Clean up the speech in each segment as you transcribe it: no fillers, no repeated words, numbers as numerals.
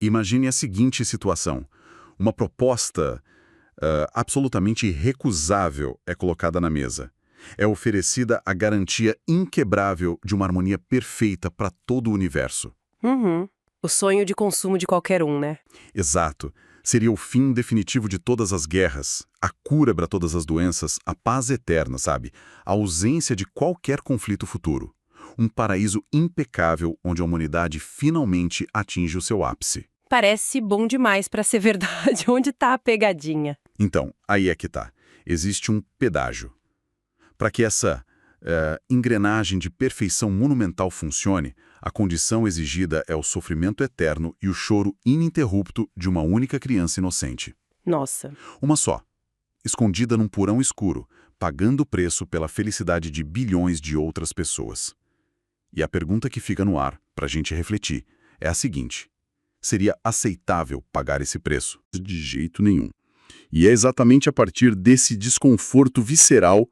Imagine a seguinte situação. Uma proposta absolutamente irrecusável é colocada na mesa. É oferecida a garantia inquebrável de uma harmonia perfeita para todo o universo. Uhum. O sonho de consumo de qualquer um, né? Exato. Seria o fim definitivo de todas as guerras, a cura para todas as doenças, a paz eterna, sabe? A ausência de qualquer conflito futuro. Um paraíso impecável onde a humanidade finalmente atinge o seu ápice. Parece bom demais pra ser verdade. Onde tá a pegadinha? Então, aí é que tá. Existe um pedágio. Para que essa engrenagem de perfeição monumental funcione, a condição exigida é o sofrimento eterno e o choro ininterrupto de uma única criança inocente. Nossa. Uma só, escondida num porão escuro, pagando o preço pela felicidade de bilhões de outras pessoas. E a pergunta que fica no ar, para a gente refletir, é a seguinte: seria aceitável pagar esse preço? De jeito nenhum. E é exatamente a partir desse desconforto visceral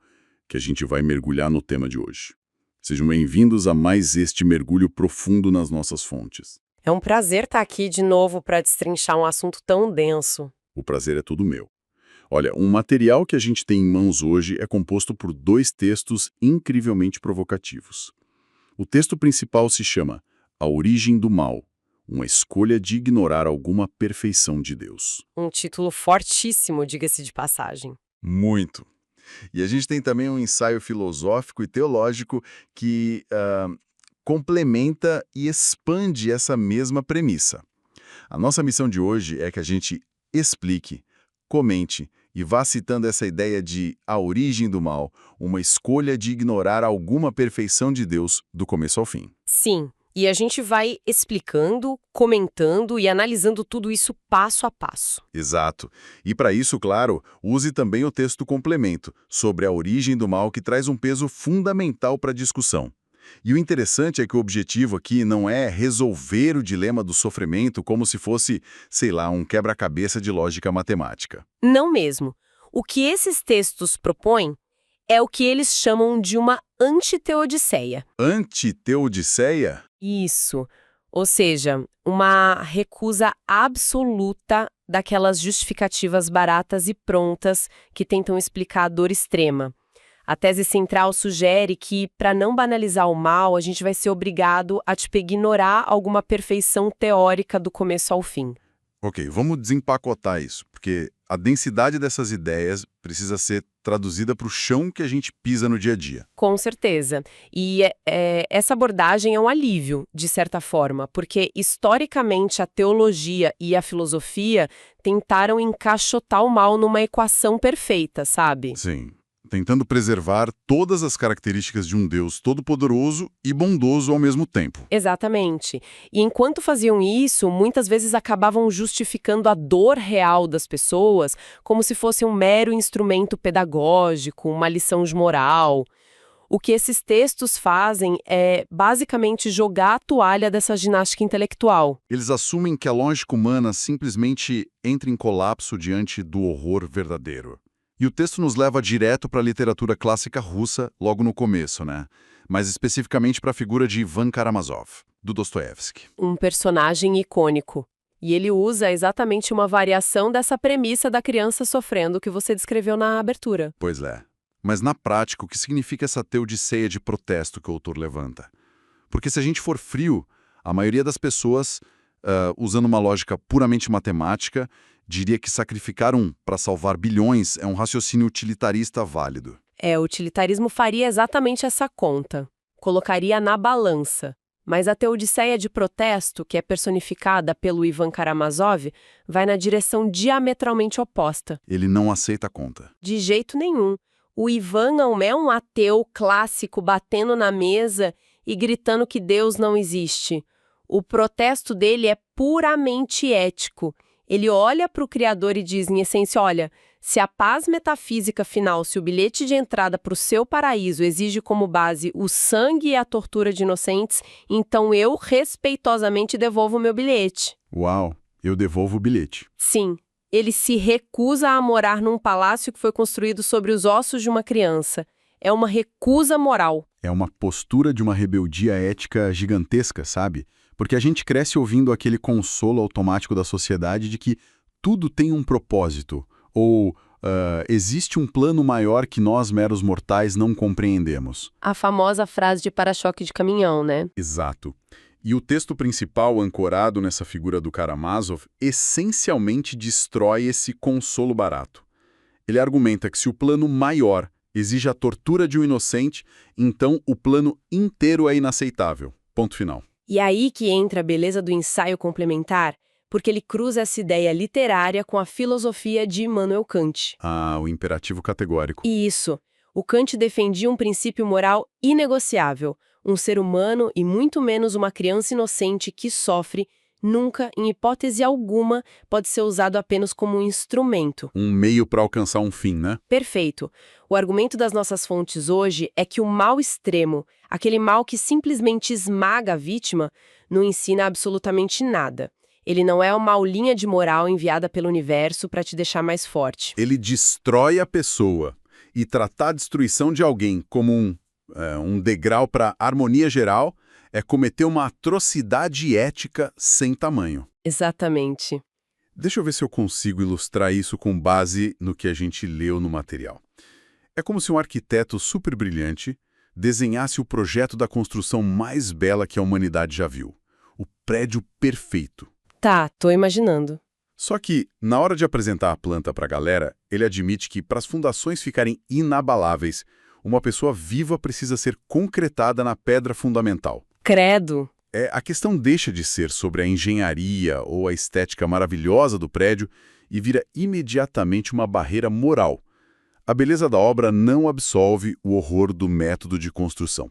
que a gente vai mergulhar no tema de hoje. Sejam bem-vindos a mais este mergulho profundo nas nossas fontes. É um prazer estar aqui de novo para destrinchar um assunto tão denso. O prazer é todo meu. Olha, um material que a gente tem em mãos hoje é composto por 2 textos incrivelmente provocativos. O texto principal se chama A Origem do Mal, uma escolha de ignorar alguma perfeição de Deus. Um título fortíssimo, diga-se de passagem. Muito. E a gente tem também um ensaio filosófico e teológico que complementa e expande essa mesma premissa. A nossa missão de hoje é que a gente explique, comente e vá citando essa ideia de a origem do mal, uma escolha de ignorar alguma perfeição de Deus do começo ao fim. Sim, e a gente vai explicando, comentando e analisando tudo isso passo a passo. Exato. E para isso, claro, use também o texto complemento sobre a origem do mal que traz um peso fundamental para a discussão. E o interessante é que o objetivo aqui não é resolver o dilema do sofrimento como se fosse, sei lá, um quebra-cabeça de lógica matemática. Não mesmo. O que esses textos propõem é o que eles chamam de uma antiteodiceia. Antiteodiceia? Isso. Ou seja, uma recusa absoluta daquelas justificativas baratas e prontas que tentam explicar a dor extrema. A tese central sugere que, para não banalizar o mal, a gente vai ser obrigado a ignorar alguma perfeição teórica do começo ao fim. Ok, vamos desempacotar isso, porque a densidade dessas ideias precisa ser traduzida para o chão que a gente pisa no dia a dia. Com certeza. E essa abordagem é um alívio, de certa forma, porque historicamente a teologia e a filosofia tentaram encaixotar o mal numa equação perfeita, sabe? Sim, tentando preservar todas as características de um Deus todo-poderoso e bondoso ao mesmo tempo. Exatamente. E enquanto faziam isso, muitas vezes acabavam justificando a dor real das pessoas como se fosse um mero instrumento pedagógico, uma lição de moral. O que esses textos fazem é, basicamente, jogar a toalha dessa ginástica intelectual. Eles assumem que a lógica humana simplesmente entra em colapso diante do horror verdadeiro. E o texto nos leva direto para a literatura clássica russa, logo no começo, né? Mais especificamente para a figura de Ivan Karamazov, do Dostoiévski. Um personagem icônico. E ele usa exatamente uma variação dessa premissa da criança sofrendo que você descreveu na abertura. Pois é. Mas na prática, o que significa essa teodiceia de protesto que o autor levanta? Porque se a gente for frio, a maioria das pessoas, usando uma lógica puramente matemática, diria que sacrificar um para salvar bilhões é um raciocínio utilitarista válido. O utilitarismo faria exatamente essa conta. Colocaria na balança. Mas a teodiceia de protesto, que é personificada pelo Ivan Karamazov, vai na direção diametralmente oposta. Ele não aceita a conta. De jeito nenhum. O Ivan não é um ateu clássico batendo na mesa e gritando que Deus não existe. O protesto dele é puramente ético. Ele olha para o Criador e diz, em essência, olha, se a paz metafísica final, se o bilhete de entrada para o seu paraíso exige como base o sangue e a tortura de inocentes, então eu respeitosamente devolvo o meu bilhete. Uau, eu devolvo o bilhete. Sim, ele se recusa a morar num palácio que foi construído sobre os ossos de uma criança. É uma recusa moral. É uma postura de uma rebeldia ética gigantesca, sabe? Porque a gente cresce ouvindo aquele consolo automático da sociedade de que tudo tem um propósito, ou existe um plano maior que nós, meros mortais, não compreendemos. A famosa frase de para-choque de caminhão, né? Exato. E o texto principal, ancorado nessa figura do Karamazov, essencialmente destrói esse consolo barato. Ele argumenta que se o plano maior exige a tortura de um inocente, então o plano inteiro é inaceitável. Ponto final. E aí que entra a beleza do ensaio complementar, porque ele cruza essa ideia literária com a filosofia de Immanuel Kant. Ah, o imperativo categórico. E isso, o Kant defendia um princípio moral inegociável. Um ser humano, e muito menos uma criança inocente que sofre, nunca, em hipótese alguma, pode ser usado apenas como um instrumento. Um meio para alcançar um fim, né? Perfeito. O argumento das nossas fontes hoje é que o mal extremo, aquele mal que simplesmente esmaga a vítima, não ensina absolutamente nada. Ele não é uma aulinha de moral enviada pelo universo para te deixar mais forte. Ele destrói a pessoa. E tratar a destruição de alguém como um degrau para harmonia geral é cometer uma atrocidade ética sem tamanho. Exatamente. Deixa eu ver se eu consigo ilustrar isso com base no que a gente leu no material. É como se um arquiteto super brilhante desenhasse o projeto da construção mais bela que a humanidade já viu. O prédio perfeito. Tá, tô imaginando. Só que, na hora de apresentar a planta para a galera, ele admite que, para as fundações ficarem inabaláveis, uma pessoa viva precisa ser concretada na pedra fundamental. Credo. A questão deixa de ser sobre a engenharia ou a estética maravilhosa do prédio e vira imediatamente uma barreira moral. A beleza da obra não absolve o horror do método de construção.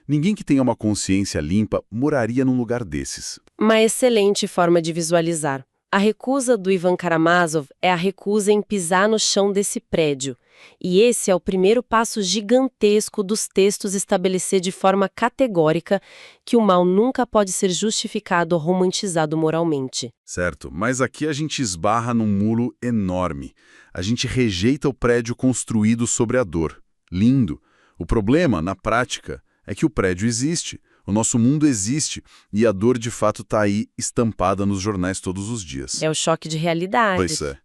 Ninguém que tenha uma consciência limpa moraria num lugar desses. Uma excelente forma de visualizar. A recusa do Ivan Karamazov é a recusa em pisar no chão desse prédio. E esse é o primeiro passo gigantesco dos textos estabelecer de forma categórica que o mal nunca pode ser justificado ou romantizado moralmente. Certo, mas aqui a gente esbarra num muro enorme. A gente rejeita o prédio construído sobre a dor. Lindo. O problema, na prática, é que o prédio existe. O nosso mundo existe e a dor de fato está aí estampada nos jornais todos os dias. É o choque de realidade. Pois é.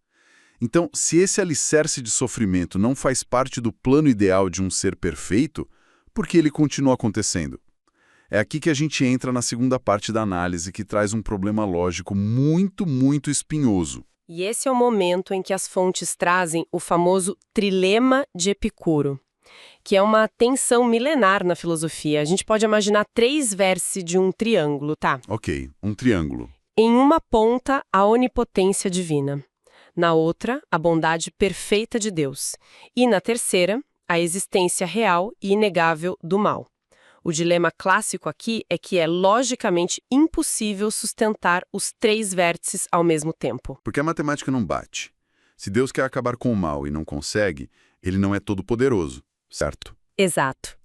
Então, se esse alicerce de sofrimento não faz parte do plano ideal de um ser perfeito, por que ele continua acontecendo? É aqui que a gente entra na segunda parte da análise, que traz um problema lógico muito, muito espinhoso. E esse é o momento em que as fontes trazem o famoso trilema de Epicuro, que é uma tensão milenar na filosofia. A gente pode imaginar 3 vértices de um triângulo, tá? Ok, um triângulo. Em uma ponta, a onipotência divina. Na outra, a bondade perfeita de Deus. E na terceira, a existência real e inegável do mal. O dilema clássico aqui é que é logicamente impossível sustentar os 3 vértices ao mesmo tempo. Porque a matemática não bate. Se Deus quer acabar com o mal e não consegue, ele não é todo-poderoso. Certo. Exato.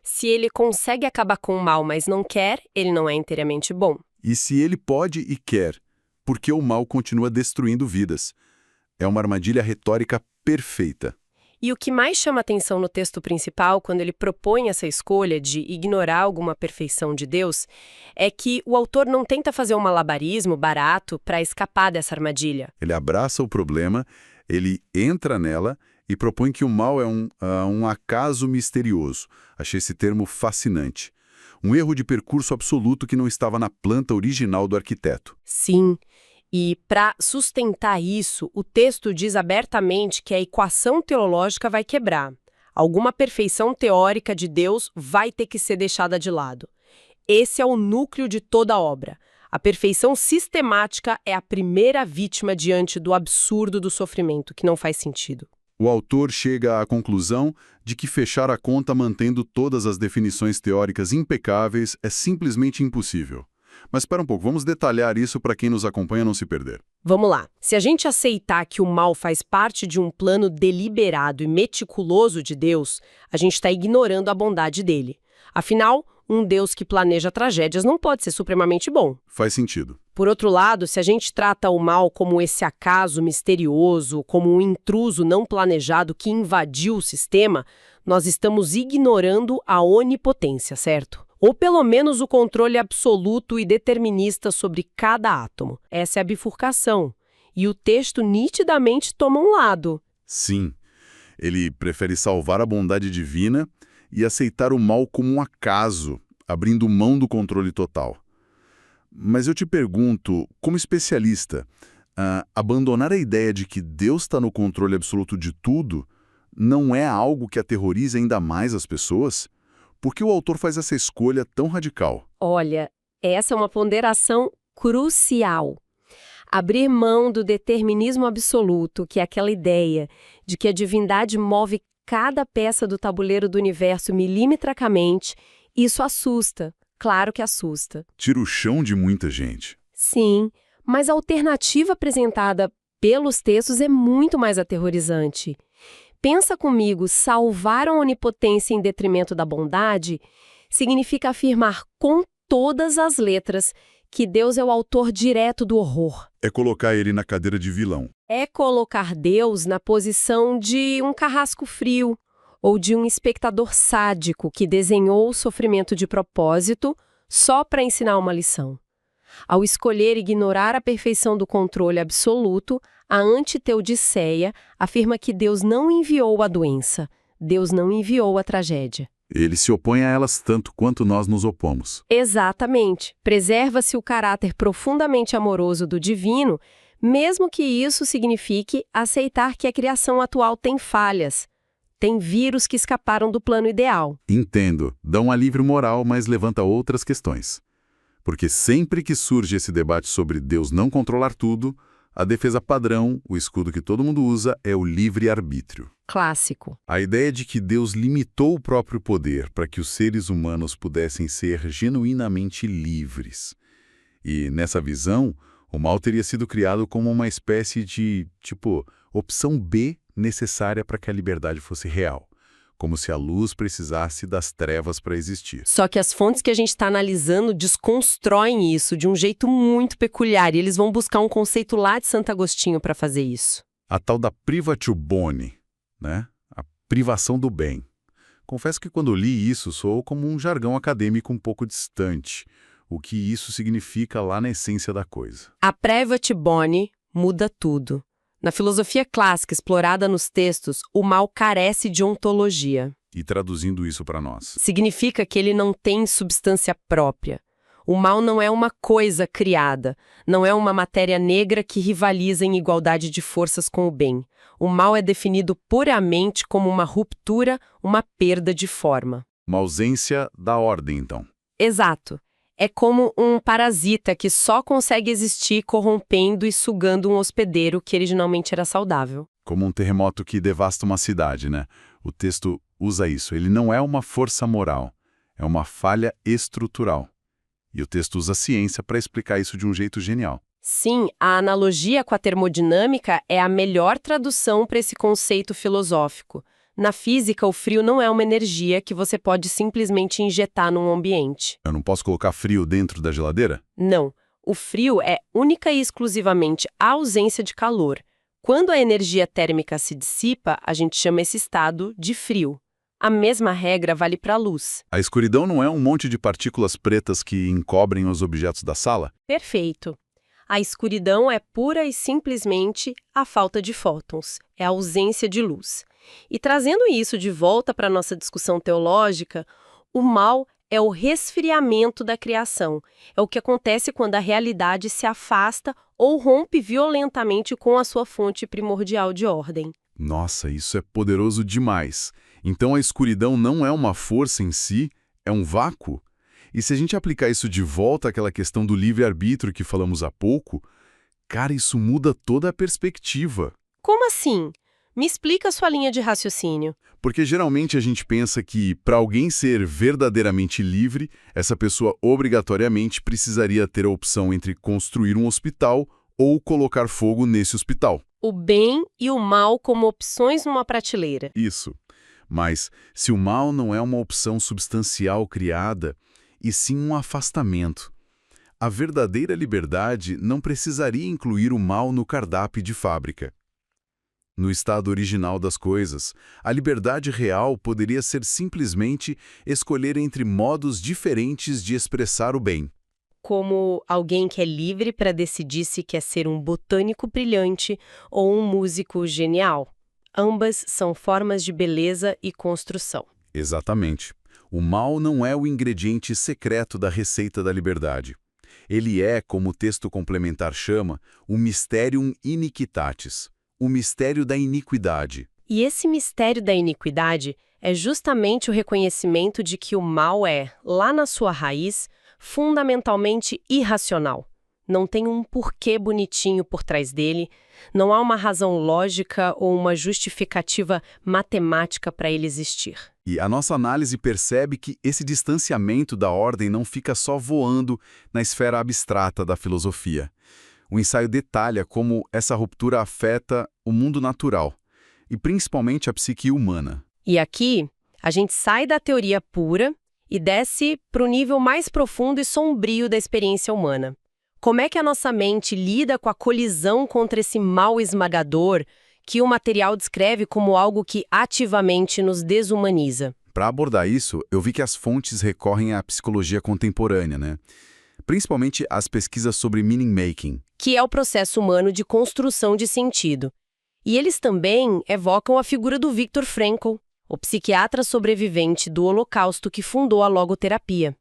Se ele consegue acabar com o mal, mas não quer, ele não é inteiramente bom. E se ele pode e quer, por que o mal continua destruindo vidas? É uma armadilha retórica perfeita. E o que mais chama atenção no texto principal, quando ele propõe essa escolha de ignorar alguma perfeição de Deus, é que o autor não tenta fazer um malabarismo barato para escapar dessa armadilha. Ele abraça o problema, ele entra nela e propõe que o mal é um acaso misterioso. Achei esse termo fascinante. Um erro de percurso absoluto que não estava na planta original do arquiteto. Sim, e para sustentar isso, o texto diz abertamente que a equação teológica vai quebrar. Alguma perfeição teórica de Deus vai ter que ser deixada de lado. Esse é o núcleo de toda a obra. A perfeição sistemática é a primeira vítima diante do absurdo do sofrimento, que não faz sentido. O autor chega à conclusão de que fechar a conta mantendo todas as definições teóricas impecáveis é simplesmente impossível. Mas espera um pouco, vamos detalhar isso para quem nos acompanha não se perder. Vamos lá. Se a gente aceitar que o mal faz parte de um plano deliberado e meticuloso de Deus, a gente está ignorando a bondade dele. Afinal, um Deus que planeja tragédias não pode ser supremamente bom. Faz sentido. Por outro lado, se a gente trata o mal como esse acaso misterioso, como um intruso não planejado que invadiu o sistema, nós estamos ignorando a onipotência, certo? ou pelo menos o controle absoluto e determinista sobre cada átomo. Essa é a bifurcação. E o texto nitidamente toma um lado. Sim, ele prefere salvar a bondade divina e aceitar o mal como um acaso, abrindo mão do controle total. Mas eu te pergunto, como especialista, abandonar a ideia de que Deus está no controle absoluto de tudo não é algo que aterrorize ainda mais as pessoas? Por que o autor faz essa escolha tão radical? Olha, essa é uma ponderação crucial. Abrir mão do determinismo absoluto, que é aquela ideia de que a divindade move cada peça do tabuleiro do universo milimetricamente, isso assusta. Claro que assusta. Tira o chão de muita gente. Sim, mas a alternativa apresentada pelos textos é muito mais aterrorizante. Pensa comigo, salvar a onipotência em detrimento da bondade significa afirmar com todas as letras que Deus é o autor direto do horror. É colocar ele na cadeira de vilão. É colocar Deus na posição de um carrasco frio ou de um espectador sádico que desenhou o sofrimento de propósito só para ensinar uma lição. Ao escolher ignorar a perfeição do controle absoluto, a antiteodiceia afirma que Deus não enviou a doença, Deus não enviou a tragédia. Ele se opõe a elas tanto quanto nós nos opomos. Exatamente. Preserva-se o caráter profundamente amoroso do divino, mesmo que isso signifique aceitar que a criação atual tem falhas. Tem vírus que escaparam do plano ideal. Entendo. Dá um alívio moral, mas levanta outras questões. Porque sempre que surge esse debate sobre Deus não controlar tudo, a defesa padrão, o escudo que todo mundo usa, é o livre-arbítrio. Clássico. A ideia de que Deus limitou o próprio poder para que os seres humanos pudessem ser genuinamente livres. E, nessa visão, o mal teria sido criado como uma espécie de, opção B necessária para que a liberdade fosse real. Como se a luz precisasse das trevas para existir. Só que as fontes que a gente está analisando desconstroem isso de um jeito muito peculiar e eles vão buscar um conceito lá de Santo Agostinho para fazer isso. A tal da privatio boni, né? A privação do bem. Confesso que quando li isso soou como um jargão acadêmico um pouco distante. O que isso significa lá na essência da coisa. A privatio boni muda tudo. Na filosofia clássica explorada nos textos, o mal carece de ontologia. E traduzindo isso para nós. Significa que ele não tem substância própria. O mal não é uma coisa criada, não é uma matéria negra que rivaliza em igualdade de forças com o bem. O mal é definido puramente como uma ruptura, uma perda de forma. Uma ausência da ordem, então. Exato. É como um parasita que só consegue existir corrompendo e sugando um hospedeiro que originalmente era saudável. Como um terremoto que devasta uma cidade, né? O texto usa isso. Ele não é uma força moral, é uma falha estrutural. E o texto usa a ciência para explicar isso de um jeito genial. Sim, a analogia com a termodinâmica é a melhor tradução para esse conceito filosófico. Na física, o frio não é uma energia que você pode simplesmente injetar num ambiente. Eu não posso colocar frio dentro da geladeira? Não. O frio é única e exclusivamente a ausência de calor. Quando a energia térmica se dissipa, a gente chama esse estado de frio. A mesma regra vale para a luz. A escuridão não é um monte de partículas pretas que encobrem os objetos da sala? Perfeito. A escuridão é pura e simplesmente a falta de fótons, é a ausência de luz. E trazendo isso de volta para a nossa discussão teológica, o mal é o resfriamento da criação. É o que acontece quando a realidade se afasta ou rompe violentamente com a sua fonte primordial de ordem. Nossa, isso é poderoso demais. Então a escuridão não é uma força em si, é um vácuo? E se a gente aplicar isso de volta àquela questão do livre-arbítrio que falamos há pouco, cara, isso muda toda a perspectiva. Como assim? Me explica a sua linha de raciocínio. Porque geralmente a gente pensa que, para alguém ser verdadeiramente livre, essa pessoa obrigatoriamente precisaria ter a opção entre construir um hospital ou colocar fogo nesse hospital. O bem e o mal como opções numa prateleira. Isso. Mas se o mal não é uma opção substancial criada, e sim um afastamento, a verdadeira liberdade não precisaria incluir o mal no cardápio de fábrica. No estado original das coisas, a liberdade real poderia ser simplesmente escolher entre modos diferentes de expressar o bem. Como alguém que é livre para decidir se quer ser um botânico brilhante ou um músico genial. Ambas são formas de beleza e construção. Exatamente. O mal não é o ingrediente secreto da receita da liberdade. Ele é, como o texto complementar chama, o mysterium iniquitatis, o mistério da iniquidade. E esse mistério da iniquidade é justamente o reconhecimento de que o mal é, lá na sua raiz, fundamentalmente irracional. Não tem um porquê bonitinho por trás dele, não há uma razão lógica ou uma justificativa matemática para ele existir. E a nossa análise percebe que esse distanciamento da ordem não fica só voando na esfera abstrata da filosofia. O ensaio detalha como essa ruptura afeta o mundo natural, e principalmente a psique humana. E aqui, a gente sai da teoria pura e desce para o nível mais profundo e sombrio da experiência humana. Como é que a nossa mente lida com a colisão contra esse mal esmagador que o material descreve como algo que ativamente nos desumaniza? Para abordar isso, eu vi que as fontes recorrem à psicologia contemporânea, né? Principalmente as pesquisas sobre meaning-making. Que é o processo humano de construção de sentido. E eles também evocam a figura do Viktor Frankl, o psiquiatra sobrevivente do Holocausto que fundou a logoterapia.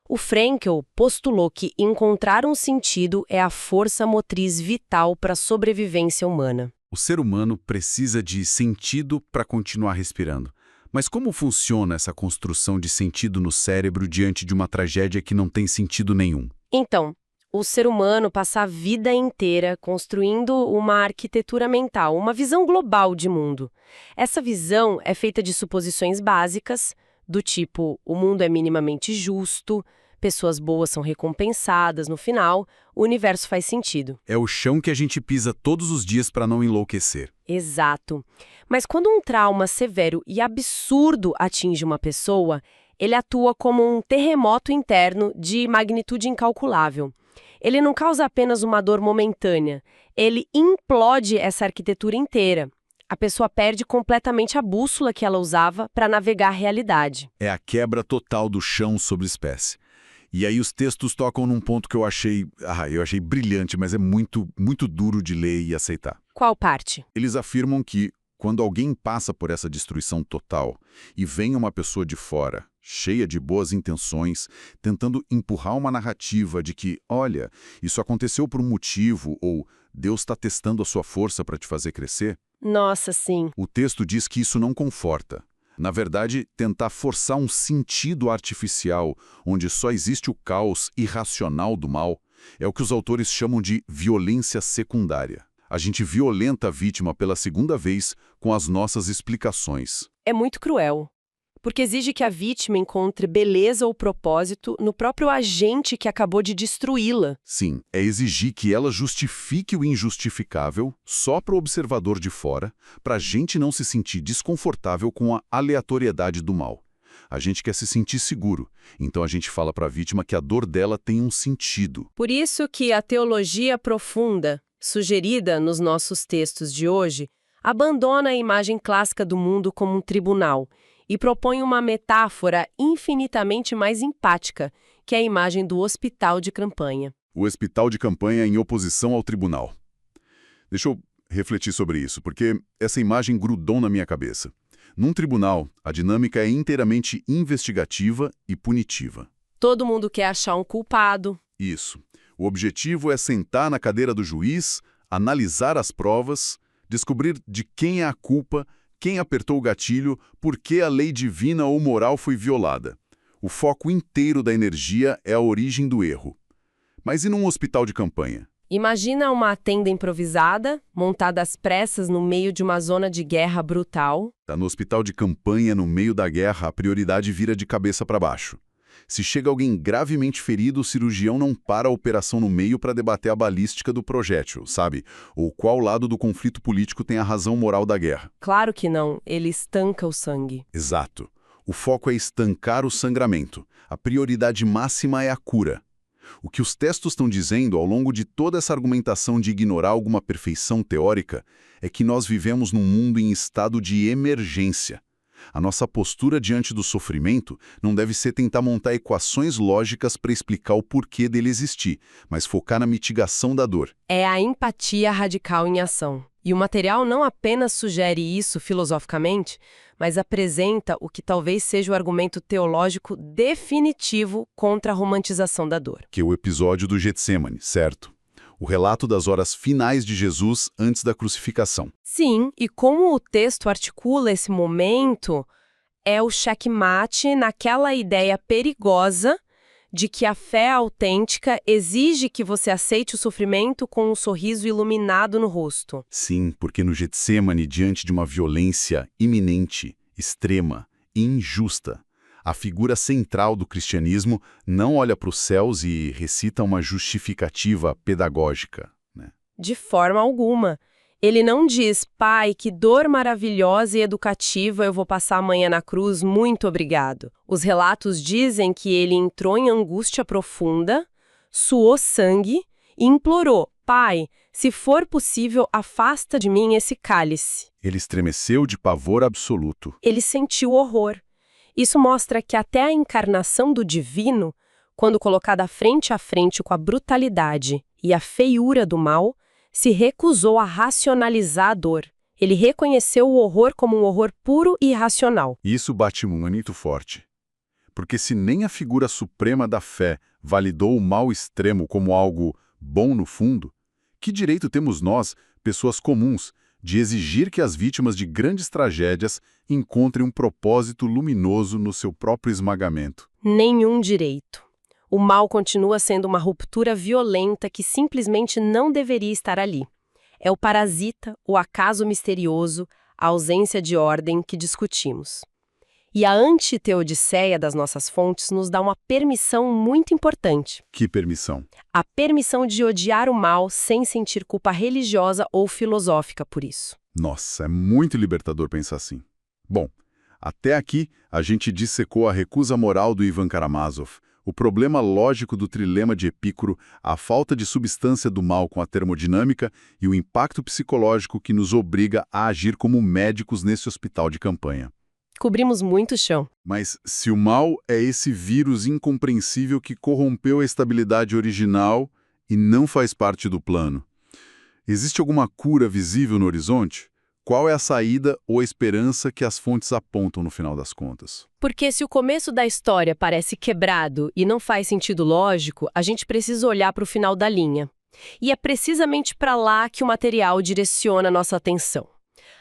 O Frankl postulou que encontrar um sentido é a força motriz vital para a sobrevivência humana. O ser humano precisa de sentido para continuar respirando. Mas como funciona essa construção de sentido no cérebro diante de uma tragédia que não tem sentido nenhum? Então, o ser humano passa a vida inteira construindo uma arquitetura mental, uma visão global de mundo. Essa visão é feita de suposições básicas, do tipo, o mundo é minimamente justo, pessoas boas são recompensadas no final, o universo faz sentido. É o chão que a gente pisa todos os dias para não enlouquecer. Exato. Mas quando um trauma severo e absurdo atinge uma pessoa, ele atua como um terremoto interno de magnitude incalculável. Ele não causa apenas uma dor momentânea, ele implode essa arquitetura inteira. A pessoa perde completamente a bússola que ela usava para navegar a realidade. É a quebra total do chão sobre espécie. E aí os textos tocam num ponto que eu achei brilhante, mas é muito duro de ler e aceitar. Qual parte? Eles afirmam que, quando alguém passa por essa destruição total e vem uma pessoa de fora, cheia de boas intenções, tentando empurrar uma narrativa de que, olha, isso aconteceu por um motivo ou Deus está testando a sua força para te fazer crescer, Nossa, sim. o texto diz que isso não conforta. Na verdade, tentar forçar um sentido artificial, onde só existe o caos irracional do mal, é o que os autores chamam de violência secundária. A gente violenta a vítima pela segunda vez com as nossas explicações. É muito cruel, porque exige que a vítima encontre beleza ou propósito no próprio agente que acabou de destruí-la. Sim, é exigir que ela justifique o injustificável só para o observador de fora, para a gente não se sentir desconfortável com a aleatoriedade do mal. A gente quer se sentir seguro, então a gente fala para a vítima que a dor dela tem um sentido. Por isso que a teologia profunda, sugerida nos nossos textos de hoje, abandona a imagem clássica do mundo como um tribunal e propõe uma metáfora infinitamente mais empática, que é a imagem do hospital de campanha. O hospital de campanha em oposição ao tribunal. Deixa eu refletir sobre isso, porque essa imagem grudou na minha cabeça. Num tribunal, a dinâmica é inteiramente investigativa e punitiva. Todo mundo quer achar um culpado. Isso. O objetivo é sentar na cadeira do juiz, analisar as provas, descobrir de quem é a culpa, quem apertou o gatilho, por que a lei divina ou moral foi violada. O foco inteiro da energia é a origem do erro. Mas e num hospital de campanha? Imagina uma tenda improvisada, montada às pressas no meio de uma zona de guerra brutal. No hospital de campanha, no meio da guerra, a prioridade vira de cabeça para baixo. Se chega alguém gravemente ferido, o cirurgião não para a operação no meio para debater a balística do projétil, sabe? Ou qual lado do conflito político tem a razão moral da guerra. Claro que não, ele estanca o sangue. Exato. O foco é estancar o sangramento. A prioridade máxima é a cura. O que os textos estão dizendo ao longo de toda essa argumentação de ignorar alguma perfeição teórica é que nós vivemos num mundo em estado de emergência. A nossa postura diante do sofrimento não deve ser tentar montar equações lógicas para explicar o porquê dele existir, mas focar na mitigação da dor. É a empatia radical em ação. E o material não apenas sugere isso filosoficamente, mas apresenta o que talvez seja o argumento teológico definitivo contra a romantização da dor. Que é o episódio do Getsêmani, certo? O relato das horas finais de Jesus antes da crucificação. Sim, e como o texto articula esse momento, é o checkmate naquela ideia perigosa de que a fé autêntica exige que você aceite o sofrimento com um sorriso iluminado no rosto. Sim, porque no Getsêmani, diante de uma violência iminente, extrema e injusta, a figura central do cristianismo não olha para os céus e recita uma justificativa pedagógica, né? De forma alguma. Ele não diz, pai, que dor maravilhosa e educativa eu vou passar amanhã na cruz, muito obrigado. Os relatos dizem que ele entrou em angústia profunda, suou sangue e implorou, pai, se for possível, afasta de mim esse cálice. Ele estremeceu de pavor absoluto. Ele sentiu horror. Isso mostra que até a encarnação do divino, quando colocada frente a frente com a brutalidade e a feiura do mal, se recusou a racionalizar a dor. Ele reconheceu o horror como um horror puro e irracional. Isso bate muito forte. Porque se nem a figura suprema da fé validou o mal extremo como algo bom no fundo, que direito temos nós, pessoas comuns, de exigir que as vítimas de grandes tragédias encontrem um propósito luminoso no seu próprio esmagamento? Nenhum direito. O mal continua sendo uma ruptura violenta que simplesmente não deveria estar ali. É o parasita, o acaso misterioso, a ausência de ordem que discutimos. E a antiteodiceia das nossas fontes nos dá uma permissão muito importante. Que permissão? A permissão de odiar o mal sem sentir culpa religiosa ou filosófica por isso. Nossa, é muito libertador pensar assim. Bom, até aqui a gente dissecou a recusa moral do Ivan Karamazov, o problema lógico do trilema de Epicuro, a falta de substância do mal com a termodinâmica e o impacto psicológico que nos obriga a agir como médicos nesse hospital de campanha. Cobrimos muito chão. Mas se o mal é esse vírus incompreensível que corrompeu a estabilidade original e não faz parte do plano, existe alguma cura visível no horizonte? Qual é a saída ou a esperança que as fontes apontam no final das contas? Porque se o começo da história parece quebrado e não faz sentido lógico, a gente precisa olhar para o final da linha. E é precisamente para lá que o material direciona nossa atenção.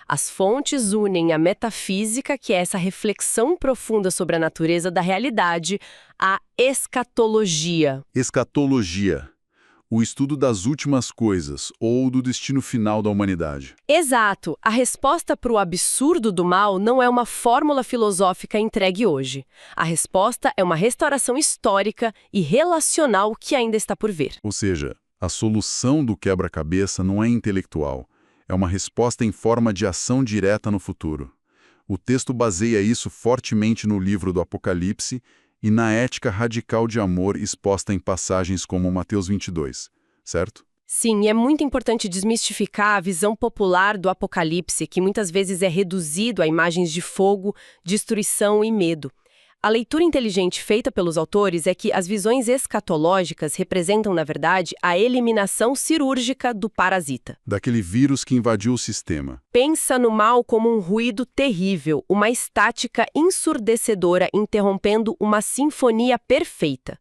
As fontes unem a metafísica, que é essa reflexão profunda sobre a natureza da realidade, à escatologia. Escatologia. O estudo das últimas coisas, ou do destino final da humanidade. Exato. A resposta para o absurdo do mal não é uma fórmula filosófica entregue hoje. A resposta é uma restauração histórica e relacional que ainda está por vir. Ou seja, a solução do quebra-cabeça não é intelectual. É uma resposta em forma de ação direta no futuro. O texto baseia isso fortemente no livro do Apocalipse e na ética radical de amor exposta em passagens como Mateus 22, certo? Sim, e é muito importante desmistificar a visão popular do Apocalipse, que muitas vezes é reduzido a imagens de fogo, destruição e medo. A leitura inteligente feita pelos autores é que as visões escatológicas representam, na verdade, a eliminação cirúrgica do parasita. Daquele vírus que invadiu o sistema. Pensa no mal como um ruído terrível, uma estática ensurdecedora interrompendo uma sinfonia perfeita.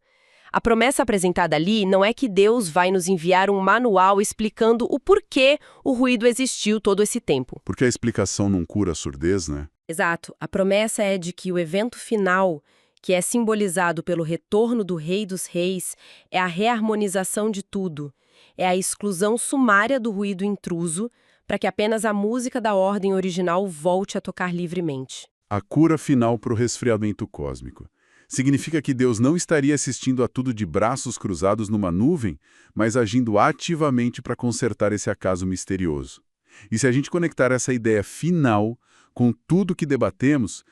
A promessa apresentada ali não é que Deus vai nos enviar um manual explicando o porquê o ruído existiu todo esse tempo. Porque a explicação não cura a surdez, né? Exato. A promessa é de que o evento final, que é simbolizado pelo retorno do Rei dos Reis, é a reharmonização de tudo. É a exclusão sumária do ruído intruso, para que apenas a música da ordem original volte a tocar livremente. A cura final para o resfriamento cósmico. Significa que Deus não estaria assistindo a tudo de braços cruzados numa nuvem, mas agindo ativamente para consertar esse acaso misterioso. E se a gente conectar essa ideia final com tudo que debatemos,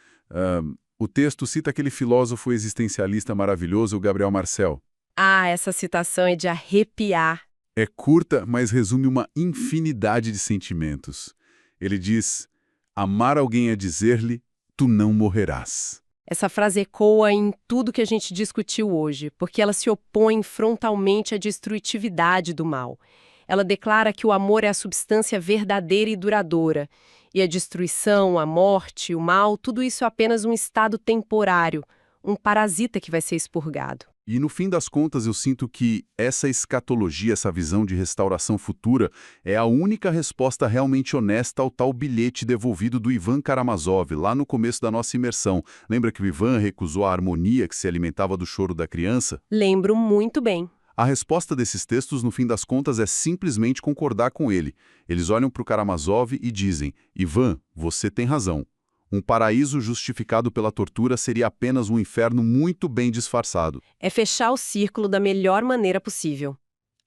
o texto cita aquele filósofo existencialista maravilhoso, o Gabriel Marcel. Ah, essa citação é de arrepiar. É curta, mas resume uma infinidade de sentimentos. Ele diz: amar alguém é dizer-lhe, tu não morrerás. Essa frase ecoa em tudo que a gente discutiu hoje, porque ela se opõe frontalmente à destrutividade do mal. Ela declara que o amor é a substância verdadeira e duradoura, e a destruição, a morte, o mal, tudo isso é apenas um estado temporário, um parasita que vai ser expurgado. E no fim das contas eu sinto que essa escatologia, essa visão de restauração futura, é a única resposta realmente honesta ao tal bilhete devolvido do Ivan Karamazov, lá no começo da nossa imersão. Lembra que o Ivan recusou a harmonia que se alimentava do choro da criança? Lembro muito bem. A resposta desses textos, no fim das contas, é simplesmente concordar com ele. Eles olham para o Karamazov e dizem: Ivan, você tem razão. Um paraíso justificado pela tortura seria apenas um inferno muito bem disfarçado. É fechar o círculo da melhor maneira possível.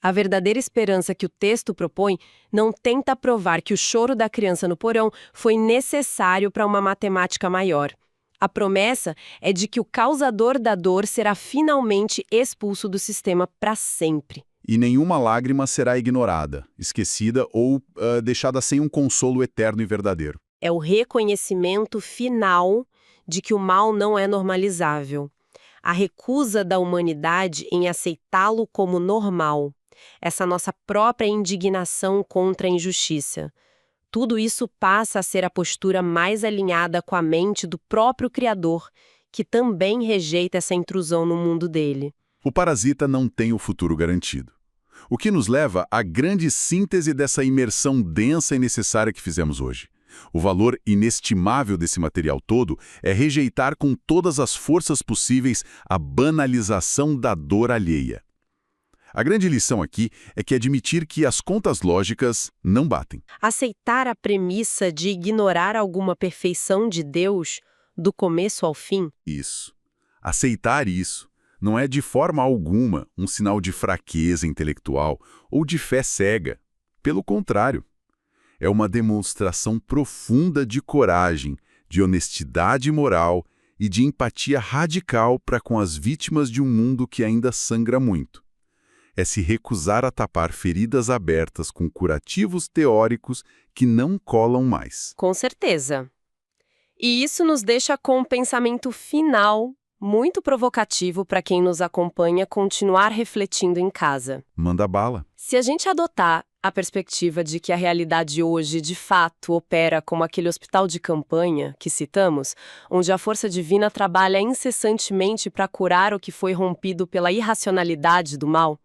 A verdadeira esperança que o texto propõe não tenta provar que o choro da criança no porão foi necessário para uma matemática maior. A promessa é de que o causador da dor será finalmente expulso do sistema para sempre. E nenhuma lágrima será ignorada, esquecida ou deixada sem um consolo eterno e verdadeiro. É o reconhecimento final de que o mal não é normalizável. A recusa da humanidade em aceitá-lo como normal. Essa nossa própria indignação contra a injustiça. Tudo isso passa a ser a postura mais alinhada com a mente do próprio Criador, que também rejeita essa intrusão no mundo dele. O parasita não tem o futuro garantido. O que nos leva à grande síntese dessa imersão densa e necessária que fizemos hoje. O valor inestimável desse material todo é rejeitar com todas as forças possíveis a banalização da dor alheia. A grande lição aqui é que admitir que as contas lógicas não batem. Aceitar a premissa de ignorar alguma perfeição de Deus, do começo ao fim. Isso. Aceitar isso não é de forma alguma um sinal de fraqueza intelectual ou de fé cega. Pelo contrário. É uma demonstração profunda de coragem, de honestidade moral e de empatia radical para com as vítimas de um mundo que ainda sangra muito. É se recusar a tapar feridas abertas com curativos teóricos que não colam mais. Com certeza. E isso nos deixa com um pensamento final, muito provocativo para quem nos acompanha continuar refletindo em casa. Manda bala. Se a gente adotar a perspectiva de que a realidade hoje, de fato, opera como aquele hospital de campanha que citamos, onde a força divina trabalha incessantemente para curar o que foi rompido pela irracionalidade do mal,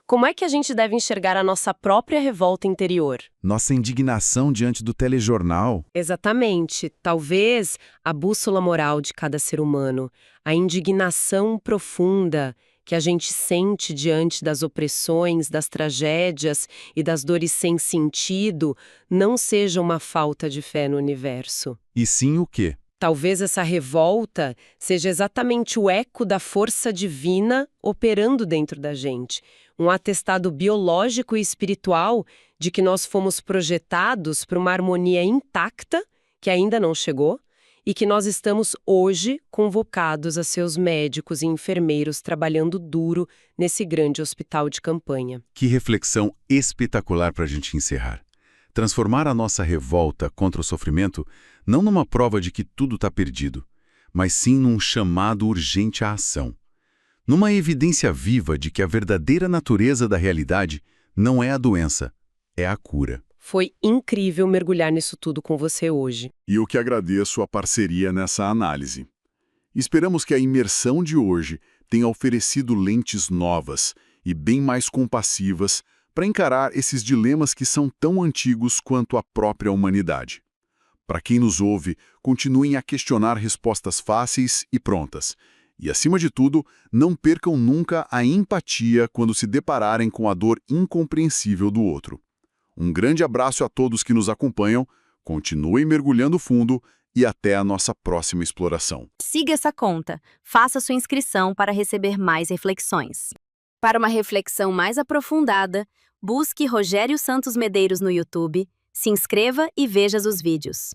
como é que a gente deve enxergar a nossa própria revolta interior? Nossa indignação diante do telejornal. Exatamente. Talvez a bússola moral de cada ser humano, a indignação profunda que a gente sente diante das opressões, das tragédias e das dores sem sentido, não seja uma falta de fé no universo. E sim o quê? Talvez essa revolta seja exatamente o eco da força divina operando dentro da gente. Um atestado biológico e espiritual de que nós fomos projetados para uma harmonia intacta, que ainda não chegou, e que nós estamos hoje convocados a ser os médicos e enfermeiros trabalhando duro nesse grande hospital de campanha. Que reflexão espetacular para a gente encerrar. Transformar a nossa revolta contra o sofrimento não numa prova de que tudo está perdido, mas sim num chamado urgente à ação. Numa evidência viva de que a verdadeira natureza da realidade não é a doença, é a cura. Foi incrível mergulhar nisso tudo com você hoje. E eu que agradeço a parceria nessa análise. Esperamos que a imersão de hoje tenha oferecido lentes novas e bem mais compassivas para encarar esses dilemas que são tão antigos quanto a própria humanidade. Para quem nos ouve, continuem a questionar respostas fáceis e prontas. E, acima de tudo, não percam nunca a empatia quando se depararem com a dor incompreensível do outro. Um grande abraço a todos que nos acompanham, continuem mergulhando fundo e até a nossa próxima exploração. Siga essa conta, faça sua inscrição para receber mais reflexões. Para uma reflexão mais aprofundada, busque Rogério Santos Medeiros no YouTube, se inscreva e veja os vídeos.